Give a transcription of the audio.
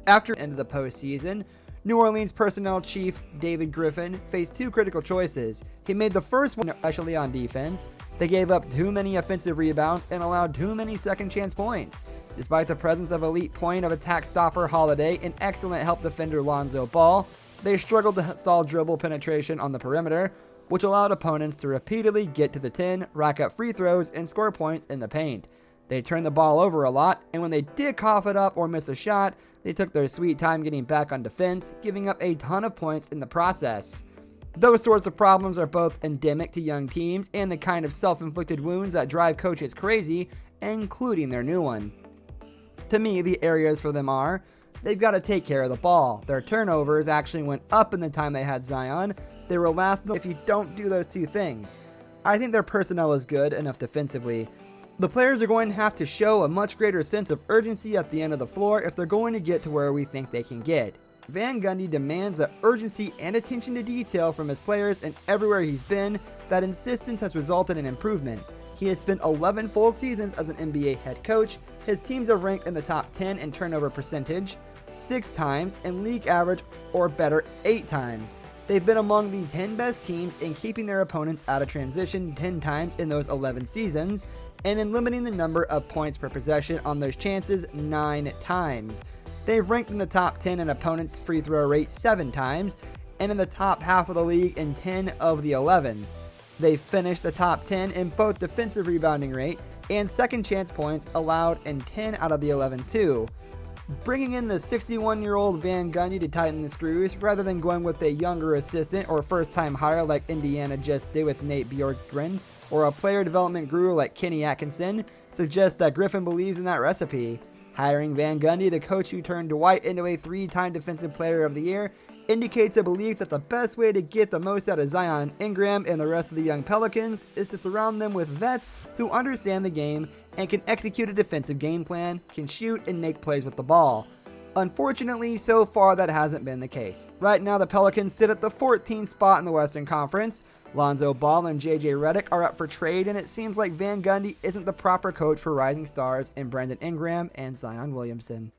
After the end of the postseason, New Orleans personnel chief David Griffin faced two critical choices. He made the first one, especially on defense. They gave up too many offensive rebounds and allowed too many second chance points. Despite the presence of elite point of attack stopper Holiday and excellent help defender Lonzo Ball, they struggled to stall dribble penetration on the perimeter, which allowed opponents to repeatedly get to the 10, rack up free throws, and score points in the paint. They turned the ball over a lot, and when they did cough it up or miss a shot, they took their sweet time getting back on defense, giving up a ton of points in the process. Those sorts of problems are both endemic to young teams and the kind of self-inflicted wounds that drive coaches crazy, including their new one. To me, the areas for them are, they've got to take care of the ball. Their turnovers actually went up in the time they had Zion. They were last if you don't do those two things. I think their personnel is good enough defensively. The players are going to have to show a much greater sense of urgency at the end of the floor if they're going to get to where we think they can get. Van Gundy demands that urgency and attention to detail from his players, and everywhere he's been, that insistence has resulted in improvement. He has spent 11 full seasons as an NBA head coach. His teams have ranked in the top 10 in turnover percentage 6 times, and league average or better 8 times. They've been among the 10 best teams in keeping their opponents out of transition 10 times in those 11 seasons, and in limiting the number of points per possession on those chances 9 times. They've ranked in the top 10 in opponents' free throw rate 7 times, and in the top half of the league in 10 of the 11. They finished the top 10 in both defensive rebounding rate and second chance points allowed in 10 out of the 11 too. Bringing in the 61-year-old Van Gundy to tighten the screws rather than going with a younger assistant or first-time hire like Indiana just did with Nate Bjorkgren, or a player development guru like Kenny Atkinson suggests that Griffin believes in that recipe. Hiring Van Gundy, the coach who turned Dwight into a 3-time Defensive Player of the Year, indicates a belief that the best way to get the most out of Zion, Ingram, and the rest of the young Pelicans is to surround them with vets who understand the game and can execute a defensive game plan, can shoot, and make plays with the ball. Unfortunately, so far that hasn't been the case. Right now the Pelicans sit at the 14th spot in the Western Conference. Lonzo Ball and JJ Redick are up for trade, and it seems like Van Gundy isn't the proper coach for rising stars in Brandon Ingram and Zion Williamson.